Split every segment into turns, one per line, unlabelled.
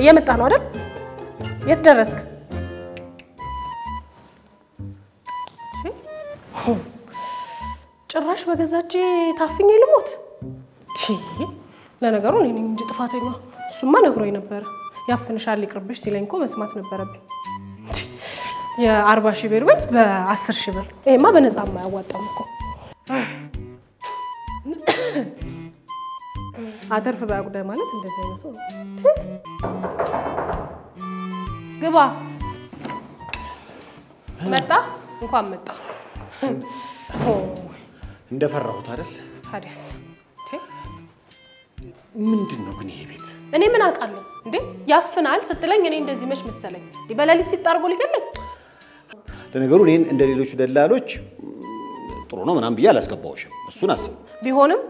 እየመጣ ነው አይደል? የት ደረስክ? ጭራሽ በገዛጄ ታፍኜ ልሞት? ለነገሩ እኔ ነኝ እንጂ ጥፋተኛ። እሱማ ነግሮኝ ነበር። ያፍንሻል ይቅርብሽ ሲለኝ እኮ መስማት ነበረብኝ። የ40 ሺህ ብር ቤት በ10 ሺህ ብር። ይሄማ በነፃማ ያዋጣው እኮ። አተርፍ ባጉዳይ ማለት እንደዚህ አይነት ነው። ግባ። መጣ እንኳን መጣ።
እንደፈራሁት አይደል?
ታዲያስ
ምንድነው ግን ይሄ ቤት?
እኔ ምን አውቃለሁ እንዴ? ያፍናል ስትለኝ እኔ እንደዚህ መች መሰለኝ? በሌሊት ሲጣርጎ ሊገለኝ።
ለነገሩ እኔን እንደሌሎቹ ደላሎች ጥሩ ነው ምናምን ብዬ አላስገባውሽም። እሱን አስብ።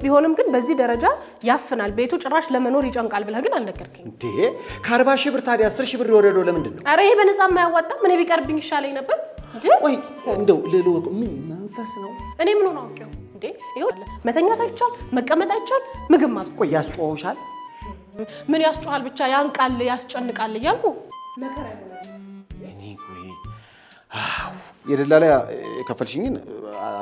ቢሆንም ግን በዚህ ደረጃ ያፍናል ቤቱ ጭራሽ ለመኖር ይጨንቃል ብለህ ግን አልነገርከኝ
እንዴ? ከ40 ሺህ ብር ታዲያ 10 ሺህ ብር የወረደው ለምንድን ነው?
አረ ይሄ በነፃ የማያዋጣ ምን ቢቀርብኝ ይሻለኝ ነበር እንዴ?
ቆይ እንደው ለለወቅ ምን መንፈስ ነው?
እኔ ምን ሆነ አውቄው እንዴ? ይሄው መተኛት አይቻል፣ መቀመጥ አይቻል፣ ምግብ ማብሰል።
ቆይ ያስጮውሻል?
ምን ያስጮሃል? ብቻ ያንቃል፣ ያስጨንቃል እያልኩ መከራ ይሆናል።
እኔ ቆይ የደላላ የከፈልሽኝን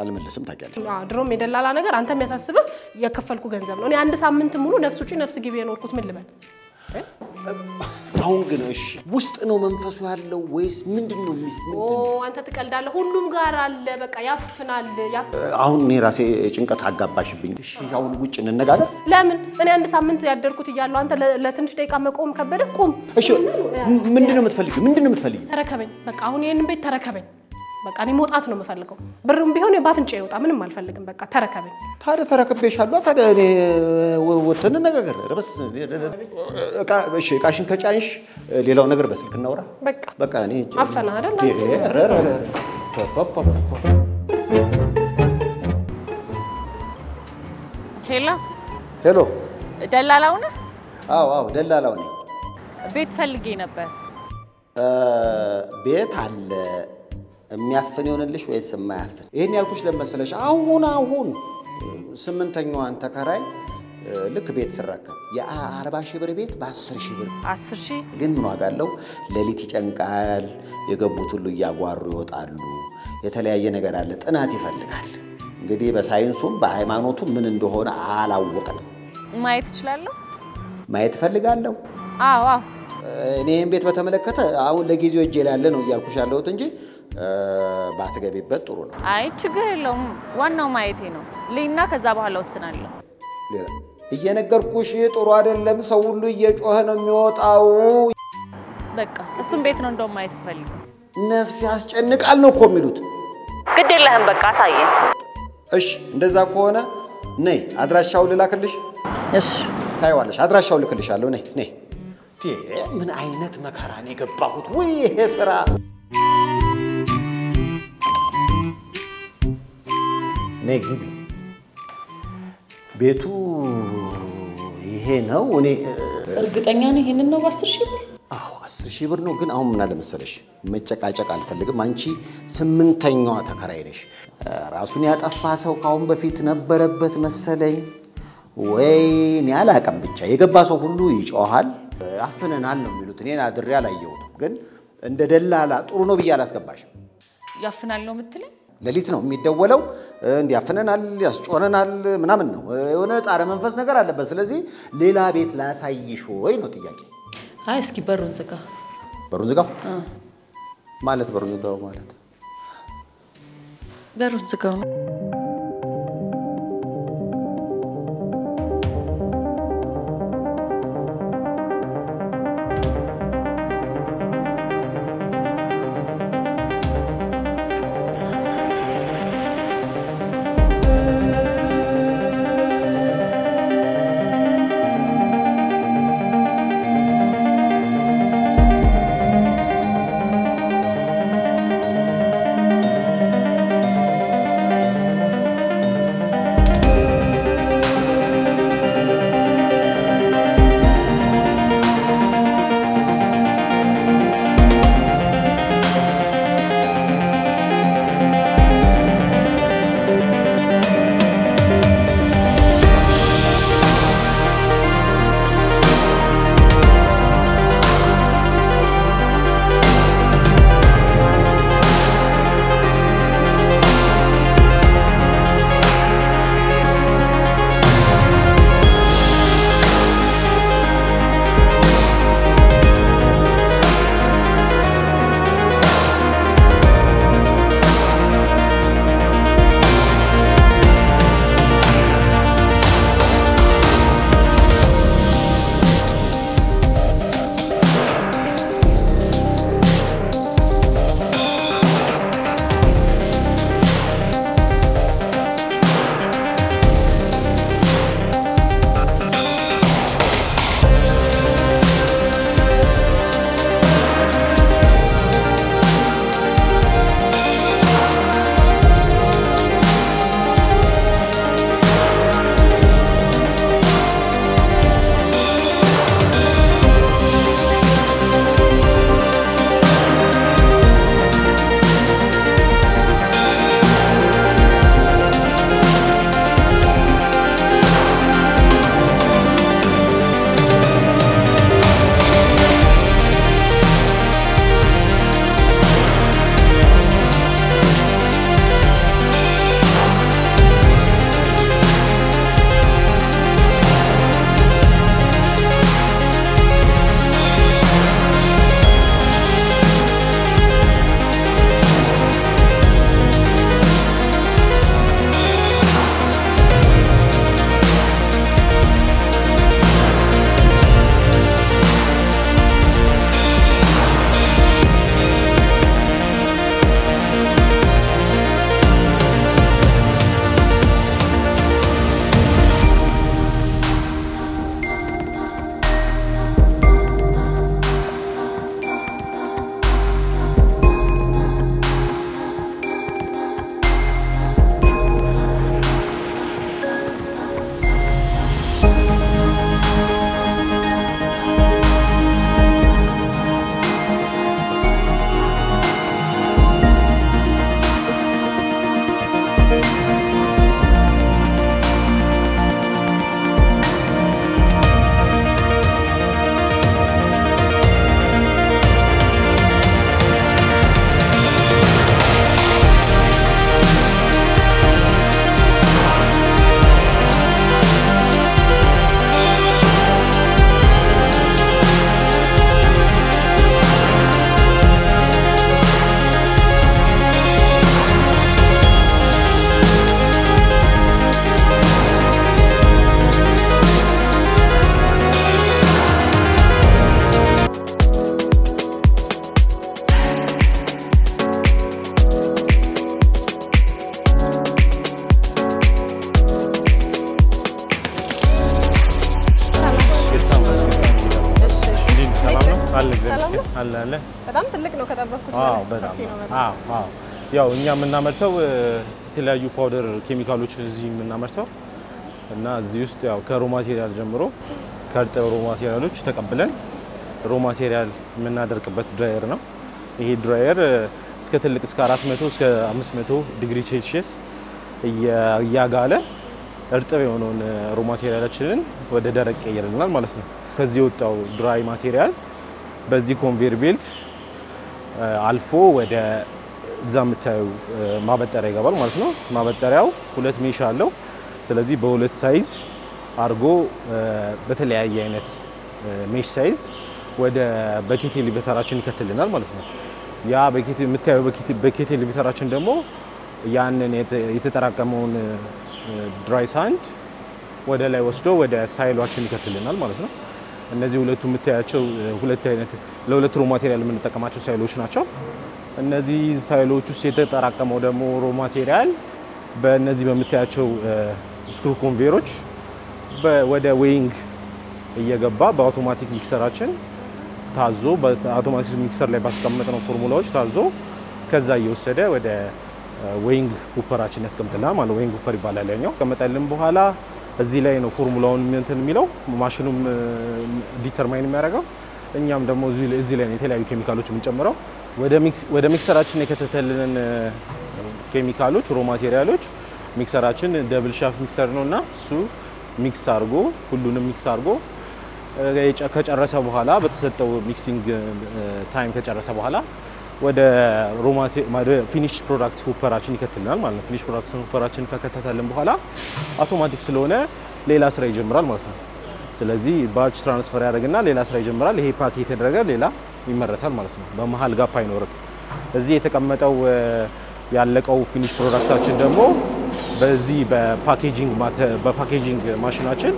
አልመለስም ታውቂያለሽ።
ድሮም የደላላ ነገር አንተ የሚያሳስብህ የከፈልኩ ገንዘብ ነው። እኔ አንድ ሳምንት ሙሉ ነፍስ ውጪ ነፍስ ግቢ የኖርኩት ምን ልበል?
አሁን ግን እሺ ውስጥ ነው መንፈሱ ያለው ወይስ ምንድነው?
አንተ ትቀልዳለህ። ሁሉም ጋር አለ። በቃ ያፍናል።
አሁን እኔ ራሴ ጭንቀት አጋባሽብኝ። እሺ አሁን ውጭ እንነጋገር።
ለምን? እኔ አንድ ሳምንት ያደርኩት እያለሁ አንተ ለትንሽ ደቂቃ መቆም ከበደ? ቁም።
እሺ ምንድነው የምትፈልጊው?
ተረከበኝ። በቃ አሁን ይሄንን ቤት ተረከበኝ። በቃ እኔ መውጣት ነው የምፈልገው። ብሩም ቢሆን ባፍንጫ ይወጣ፣ ምንም አልፈልግም። በቃ ተረከበኝ።
ታዲያ ተረከብሻለሁ። ታዲያ እኔ ወተን ነገር ረበስ እሺ እቃሽን ከጫንሽ ሌላው ነገር በስልክ እናውራ። በቃ እኔ
አፈና አይደል?
ሄሎ
ደላላው ነህ?
አዎ ደላላው ነኝ።
ቤት ፈልጌ ነበር።
ቤት አለ የሚያፈን ይሆንልሽ ወይስ የማያፈን? ይሄን ያልኩሽ ለመሰለሽ አሁን 8ኛዋን ተከራይ ልክ ቤት ስረከብ የ40 ሺህ ብር ቤት በ10 ሺህ ብር።
10 ሺህ
ግን ምን ዋጋ አለው? ሌሊት ይጨንቃል። የገቡት ሁሉ እያጓሩ ይወጣሉ። የተለያየ ነገር አለ። ጥናት ይፈልጋል። እንግዲህ በሳይንሱም በሃይማኖቱም ምን እንደሆነ አላወቅንም።
ማየት እችላለሁ?
ማየት ፈልጋለሁ።
አዎ
እኔም ቤት በተመለከተ አሁን ለጊዜው እጄ ላይ ያለ ነው እያልኩሽ ያለሁት እንጂ ባትገቢበት ጥሩ ነው።
አይ ችግር የለውም። ዋናው ማየቴ ነው። ለይና ከዛ በኋላ ወስናለሁ።
እየነገርኩሽ ጥሩ አይደለም። ሰው ሁሉ እየጮኸ ነው የሚወጣው።
በቃ እሱም ቤት ነው እንደውም ማየት ፈልገው።
ነፍስ ያስጨንቃል ነው እኮ የሚሉት።
ግድ የለህም በቃ አሳየኝ።
እሺ እንደዛ ከሆነ ነይ አድራሻው ልላክልሽ።
እሺ
ታይዋለሽ። አድራሻው ልክልሻለሁ። ነይ ምን አይነት መከራ ነው የገባሁት? ወይ ይሄ ስራ ነይ ግቢ። ቤቱ ይሄ ነው። እኔ
እርግጠኛ ነኝ ይሄንን ነው በ10 ሺህ ብር?
አዎ 10 ሺህ ብር ነው። ግን አሁን ምን አለ መሰለሽ መጨቃጨቅ አልፈልግም። አንቺ 8ኛዋ ተከራይ ነሽ። ራሱን ያጠፋ ሰው ካሁን በፊት ነበረበት መሰለኝ ወይ እኔ አላውቅም። ብቻ የገባ ሰው ሁሉ ይጮሃል። አፍነናል ነው የሚሉት። እኔን አድሬ አላየሁትም። ግን እንደ ደላላ ጥሩ ነው ብዬ አላስገባሽም።
ያፍናል ነው የምትለኝ?
ሌሊት ነው የሚደወለው። እንዲያፍነናል ያስጮነናል ምናምን ነው። የሆነ ጻረ መንፈስ ነገር አለበት። ስለዚህ ሌላ ቤት ላሳይሽ ወይ ነው ጥያቄ።
አይ እስኪ በሩን ዝጋ።
በሩን ዝጋው ማለት በሩን ዝጋው ማለት
በሩን ዝጋው ነው።
አለ
በጣም ትልቅ ነው ከጠበቅኩት
በጣም ያው እኛ የምናመርተው የተለያዩ ፓውደር ኬሚካሎች እዚህ የምናመርተው እና እዚህ ውስጥ ያው ከሮ ማቴሪያል ጀምሮ ከርጠው ሮ ማቴሪያሎች ተቀብለን ሮ ማቴሪያል የምናደርቅበት ድራየር ነው። ይሄ ድራየር እስከ ትልቅ እስከ 400 እስከ 500 ዲግሪ ሴልሺየስ እያጋለ እርጥብ የሆነውን ሮ ማቴሪያላችንን ወደ ደረቅ ይቀይርልናል ማለት ነው። ከዚህ የወጣው ድራይ ማቴሪያል በዚህ ኮንቬየር ቤልት አልፎ ወደ እዛ የምታዩ ማበጠሪያ ይገባል ማለት ነው። ማበጠሪያው ሁለት ሜሽ አለው። ስለዚህ በሁለት ሳይዝ አርጎ በተለያየ አይነት ሜሽ ሳይዝ ወደ በኬት ኤሌቬተራችን ይከትልናል ማለት ነው። ያ በኬት የምታዩ በኬት ኤሌቬተራችን ደግሞ ያንን የተጠራቀመውን ድራይ ሳንድ ወደ ላይ ወስዶ ወደ ሳይሏችን ይከትልናል ማለት ነው። እነዚህ ሁለቱ የምታያቸው ሁለት አይነት ለሁለት ሮ ማቴሪያል የምንጠቀማቸው ሳይሎች ናቸው። እነዚህ ሳይሎች ውስጥ የተጠራቀመው ደግሞ ሮ ማቴሪያል በእነዚህ በምታያቸው ስክሩ ኮንቬየሮች ወደ ዌይንግ እየገባ በአውቶማቲክ ሚክሰራችን ታዞ በአውቶማቲክ ሚክሰር ላይ ባስቀመጥነው ፎርሙላዎች ታዞ ከዛ እየወሰደ ወደ ዌይንግ ሁፐራችን ያስቀምጥልናል ማለት ዌይንግ ሁፐር ይባላል። ያኛው ከመጣልን በኋላ እዚህ ላይ ነው ፎርሙላውን እንትን የሚለው ማሽኑም ዲተርማይን የሚያደርገው። እኛም ደግሞ እዚህ ላይ ነው የተለያዩ ኬሚካሎች የምንጨምረው። ወደ ሚክሰራችን የከተተልንን ኬሚካሎች ሮ ማቴሪያሎች ሚክሰራችን ደብል ሻፍት ሚክሰር ነውና እሱ ሚክስ አድርጎ ሁሉንም ሚክስ አድርጎ ከጨረሰ በኋላ በተሰጠው ሚክሲንግ ታይም ከጨረሰ በኋላ ወደ ፊኒሽ ፕሮዳክት ሁፐራችን ይከትልናል ማለት ነው። ፊኒሽ ፕሮዳክት ሁፐራችን ከከተተልን በኋላ አውቶማቲክ ስለሆነ ሌላ ስራ ይጀምራል ማለት ነው። ስለዚህ ባች ትራንስፈር ያደርግና ሌላ ስራ ይጀምራል። ይሄ ፓክ የተደረገ ሌላ ይመረታል ማለት ነው። በመሃል ጋፕ አይኖርም። እዚህ የተቀመጠው ያለቀው ፊኒሽ ፕሮዳክታችን ደግሞ በዚህ በፓኬጂንግ ማሽናችን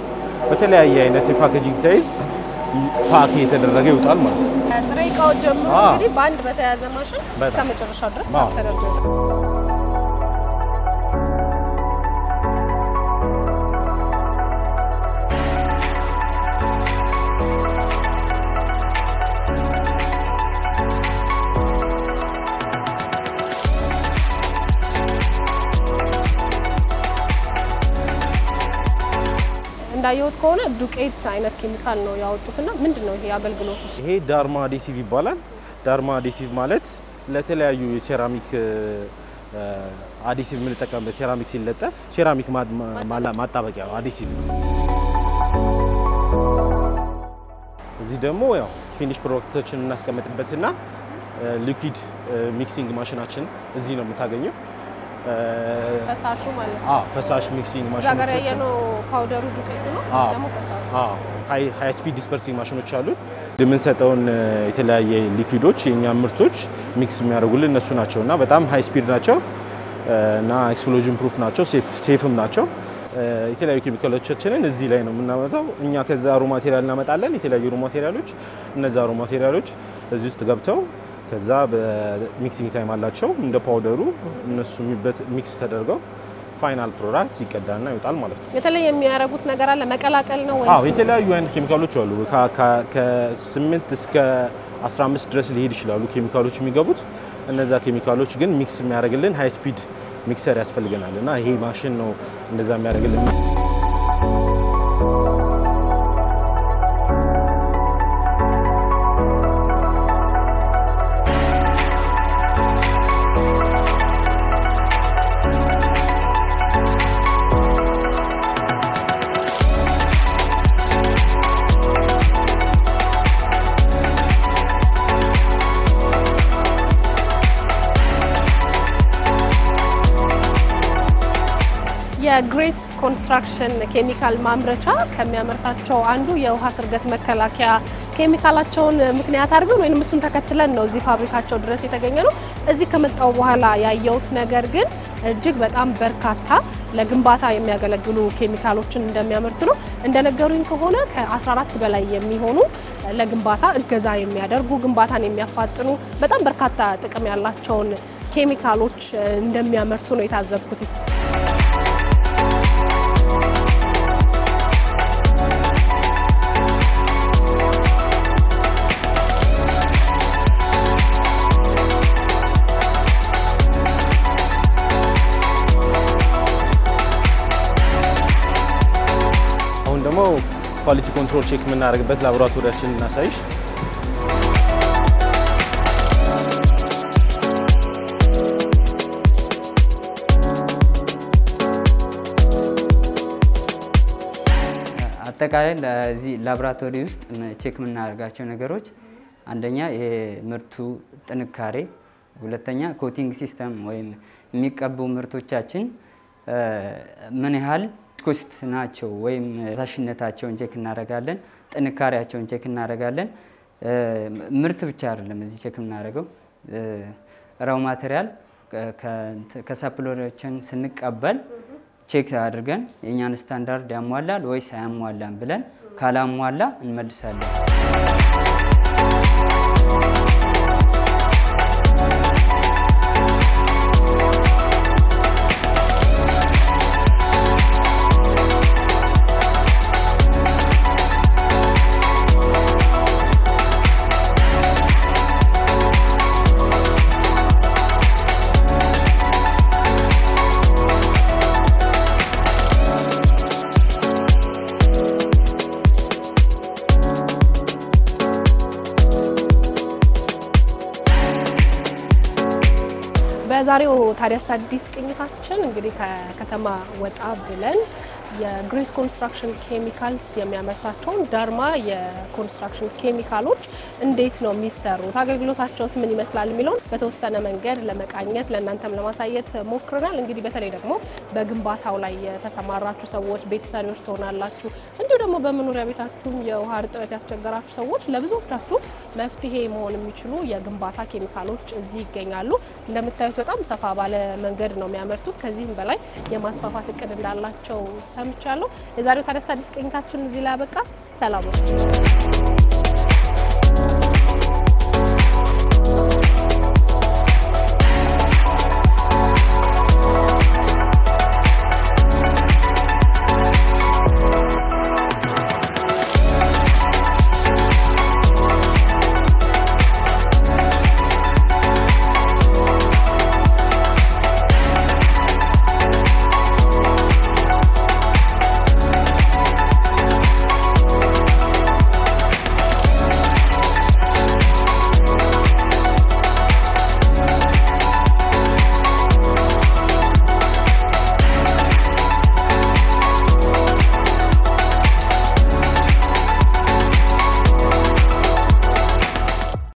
በተለያየ አይነት የፓኬጂንግ ሳይዝ ፓክ የተደረገ ይወጣል ማለት ነው።
ጥሬ እቃዎች ጀምሮ እንግዲህ በአንድ በተያዘ ማሽን እስከ መጨረሻው ድረስ ፓክ ተደርጎ እንዳየሁት ከሆነ ዱቄት አይነት ኬሚካል ነው ያወጡትና ምንድነው ይሄ አገልግሎቱ?
ይሄ ዳርማ አዲሲቭ ይባላል። ዳርማ አዲሲቭ ማለት ለተለያዩ የሴራሚክ አዲሲቭ የምንጠቀምበት ሴራሚክ ሲለጠፍ ሴራሚክ ማጣበቂያ አዲሲቭ። እዚህ ደግሞ ያው ፊኒሽ ፕሮዳክቶችን እናስቀምጥበትና ሊኩዊድ ሚክሲንግ ማሽናችን እዚህ ነው የምታገኘው።
ፈሳሹ ማለት ነው።
ፈሳሽ ሚክሲንግ ማሽን
ዛጋራ የነው ፓውደሩ ዱቄቱ ነው ደግሞ ፈሳሹ።
ሃይ ስፒድ ዲስፐርሲንግ ማሽኖች አሉ። የምንሰጠውን የተለያየ ሊኩዊዶች የኛ ምርቶች ሚክስ የሚያደርጉልን እነሱ ናቸውና በጣም ሃይ ስፒድ ናቸው እና ኤክስፕሎዥን ፕሩፍ ናቸው፣ ሴፍም ናቸው። የተለያዩ ኬሚካሎቻችንን እዚህ ላይ ነው የምናመጣው። እኛ ከዛ ሮ ማቴሪያል እናመጣለን። የተለያዩ ሮ ማቴሪያሎች እነዛ ሮ ማቴሪያሎች እዚህ ውስጥ ገብተው ከዛ በሚክሲንግ ታይም አላቸው እንደ ፓውደሩ እነሱ ሚክስ ተደርገው ፋይናል ፕሮዳክት ይቀዳና ይወጣል ማለት ነው።
የተለየ የሚያደርጉት ነገር አለ መቀላቀል ነው ወይስ?
የተለያዩ አይነት ኬሚካሎች አሉ። ከ8 እስከ 15 ድረስ ሊሄድ ይችላሉ ኬሚካሎች የሚገቡት። እነዛ ኬሚካሎች ግን ሚክስ የሚያደርግልን ሃይ ስፒድ ሚክሰር ያስፈልገናል እና ይሄ ማሽን ነው እንደዛ የሚያደርግልን።
የግሬስ ኮንስትራክሽን ኬሚካል ማምረቻ ከሚያመርታቸው አንዱ የውሃ ስርገት መከላከያ ኬሚካላቸውን ምክንያት አድርገን ወይንም እሱን ተከትለን ነው እዚህ ፋብሪካቸው ድረስ የተገኘነው። እዚህ ከመጣው በኋላ ያየሁት ነገር ግን እጅግ በጣም በርካታ ለግንባታ የሚያገለግሉ ኬሚካሎችን እንደሚያመርቱ ነው። እንደነገሩኝ ከሆነ ከ14 በላይ የሚሆኑ ለግንባታ እገዛ የሚያደርጉ ግንባታን የሚያፋጥኑ በጣም በርካታ ጥቅም ያላቸውን ኬሚካሎች እንደሚያመርቱ ነው የታዘብኩት።
ኳሊቲ ኮንትሮል ቼክ የምናደርግበት ላቦራቶሪያችን እናሳይሽ።
አጠቃላይ ለዚህ ላቦራቶሪ ውስጥ ቼክ የምናደርጋቸው ነገሮች አንደኛ የምርቱ ጥንካሬ፣ ሁለተኛ ኮቲንግ ሲስተም ወይም የሚቀቡ ምርቶቻችን ምን ያህል ኮስት ናቸው ወይም ታሽነታቸውን ቼክ እናደርጋለን፣ ጥንካሬያቸውን ቼክ እናደርጋለን። ምርት ብቻ አይደለም እዚህ ቼክ የምናደርገው ራው ማቴሪያል ከሳፕሎሮችን ስንቀበል ቼክ አድርገን የኛን ስታንዳርድ ያሟላል ወይስ አያሟላም ብለን ካላሟላ እንመልሳለን።
በዛሬው ታዲያስ አዲስ ቅኝታችን እንግዲህ ከከተማ ወጣ ብለን የግሬስ ኮንስትራክሽን ኬሚካልስ የሚያመርታቸው ዳርማ የኮንስትራክሽን ኬሚካሎች እንዴት ነው የሚሰሩት፣ አገልግሎታቸውስ ምን ይመስላል የሚለውን በተወሰነ መንገድ ለመቃኘት ለእናንተም ለማሳየት ሞክረናል። እንግዲህ በተለይ ደግሞ በግንባታው ላይ የተሰማራችሁ ሰዎች ቤተሰቦች ትሆናላችሁ፣ እንዲሁ ደግሞ በመኖሪያ ቤታችሁም የውሃ እጥረት ያስቸገራችሁ ሰዎች ለብዙዎቻችሁ መፍትሄ መሆን የሚችሉ የግንባታ ኬሚካሎች እዚህ ይገኛሉ። እንደምታዩት በጣም ሰፋ ባለ መንገድ ነው የሚያመርቱት። ከዚህም በላይ የማስፋፋት እቅድ እንዳላቸው ሰምቻለሁ። የዛሬው ታዲያስ አዲስ ቅኝታችን እዚህ ላይ አበቃ። ሰላም ነው።